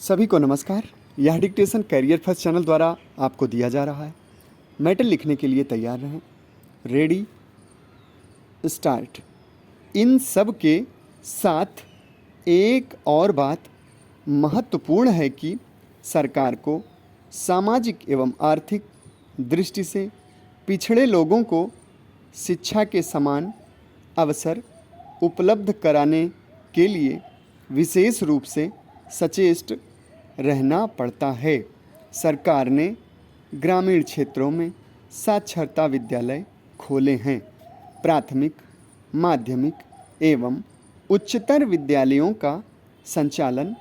सभी को नमस्कार। यह डिक्टेशन करियर फर्स्ट चैनल द्वारा आपको दिया जा रहा है। मैटर लिखने के लिए तैयार रहें। Ready start. इन सब के साथ एक और बात महत्वपूर्ण है कि सरकार को सामाजिक एवं आर्थिक दृष्टि से पिछड़े लोगों को शिक्षा के समान अवसर उपलब्ध कराने के लिए विशेष रूप से सचेष्ट रहना पड़ता है। सरकार ने ग्रामीण क्षेत्रों में साक्षरता विद्यालय खोले हैं। प्राथमिक, माध्यमिक एवं उच्चतर विद्यालयों का संचालन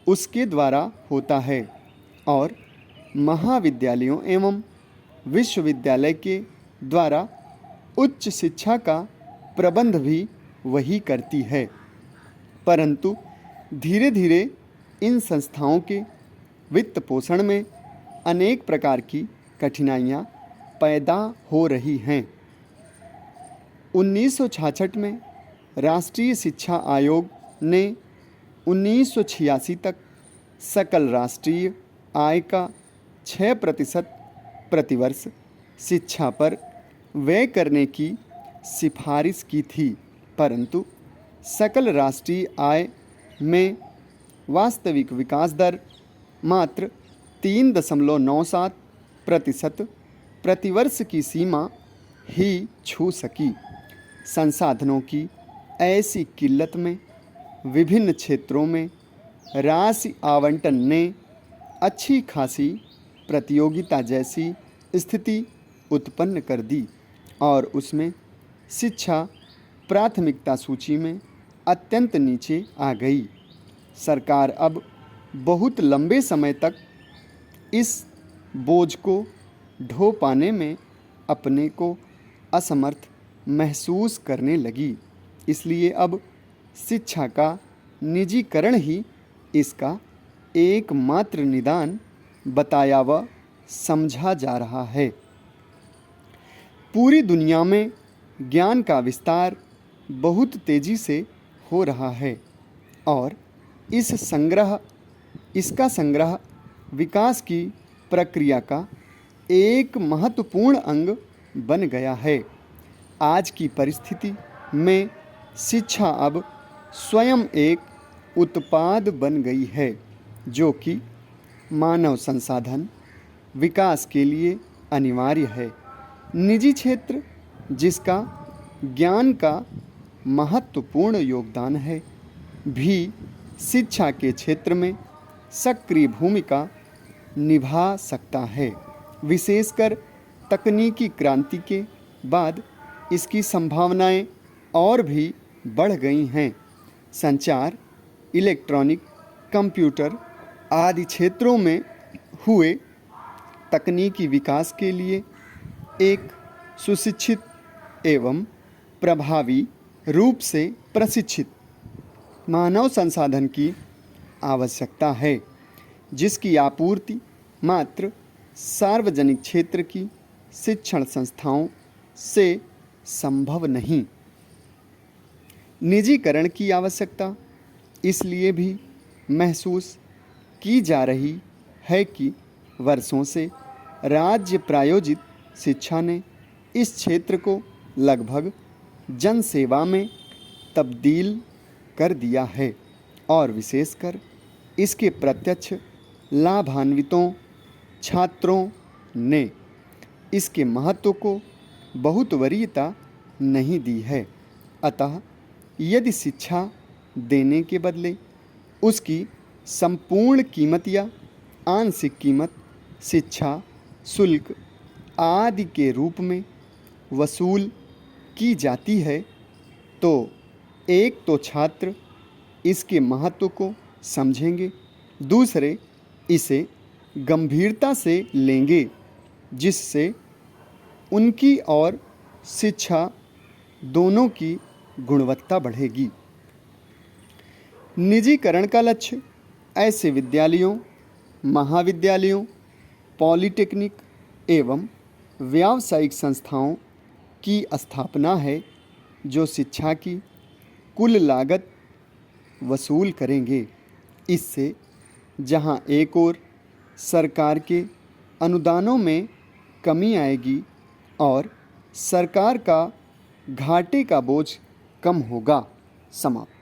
उसके द्वारा होता है और महाविद्यालयों एवं विश्वविद्यालय के द्वारा उच्च शिक्षा का प्रबंध भी वही करती है। परंतु धीरे धीरे इन संस्थाओं के वित्त पोषण में अनेक प्रकार की कठिनाइयाँ पैदा हो रही हैं। 1966 में राष्ट्रीय शिक्षा आयोग ने 1986 तक सकल राष्ट्रीय आय का 6% प्रतिवर्ष शिक्षा पर व्यय करने की सिफारिश की थी, परंतु सकल राष्ट्रीय आय में वास्तविक विकास दर मात्र 3.97% प्रतिवर्ष की सीमा ही छू सकी। संसाधनों की ऐसी किल्लत में विभिन्न क्षेत्रों में राशि आवंटन ने अच्छी खासी प्रतियोगिता जैसी स्थिति उत्पन्न कर दी और उसमें शिक्षा प्राथमिकता सूची में अत्यंत नीचे आ गई। सरकार अब बहुत लंबे समय तक इस बोझ को ढो पाने में अपने को असमर्थ महसूस करने लगी। इसलिए अब शिक्षा का निजीकरण ही इसका एकमात्र निदान बताया व समझा जा रहा है। पूरी दुनिया में ज्ञान का विस्तार बहुत तेज़ी से हो रहा है और इसका संग्रह विकास की प्रक्रिया का एक महत्वपूर्ण अंग बन गया है। आज की परिस्थिति में शिक्षा अब स्वयं एक उत्पाद बन गई है जो कि मानव संसाधन विकास के लिए अनिवार्य है। निजी क्षेत्र, जिसका ज्ञान का महत्वपूर्ण योगदान है, भी शिक्षा के क्षेत्र में सक्रिय भूमिका निभा सकता है। विशेषकर तकनीकी क्रांति के बाद इसकी संभावनाएं और भी बढ़ गई हैं। संचार, इलेक्ट्रॉनिक, कंप्यूटर आदि क्षेत्रों में हुए तकनीकी विकास के लिए एक सुशिक्षित एवं प्रभावी रूप से प्रशिक्षित मानव संसाधन की आवश्यकता है, जिसकी आपूर्ति मात्र सार्वजनिक क्षेत्र की शिक्षण संस्थाओं से संभव नहीं। निजीकरण की आवश्यकता इसलिए भी महसूस की जा रही है कि वर्षों से राज्य प्रायोजित शिक्षा ने इस क्षेत्र को लगभग जनसेवा में तब्दील कर दिया है और विशेषकर इसके प्रत्यक्ष लाभान्वितों छात्रों ने इसके महत्व को बहुत वरीयता नहीं दी है। अतः यदि शिक्षा देने के बदले उसकी संपूर्ण कीमत या आंशिक कीमत शिक्षा शुल्क आदि के रूप में वसूल की जाती है तो एक तो छात्र इसके महत्व को समझेंगे, दूसरे इसे गंभीरता से लेंगे, जिससे उनकी और शिक्षा दोनों की गुणवत्ता बढ़ेगी। निजीकरण का लक्ष्य ऐसे विद्यालयों, महाविद्यालयों, पॉलिटेक्निक एवं व्यावसायिक संस्थाओं की स्थापना है जो शिक्षा की कुल लागत वसूल करेंगे। इससे जहां एक ओर सरकार के अनुदानों में कमी आएगी और सरकार का घाटे का बोझ कम होगा। समाप्त।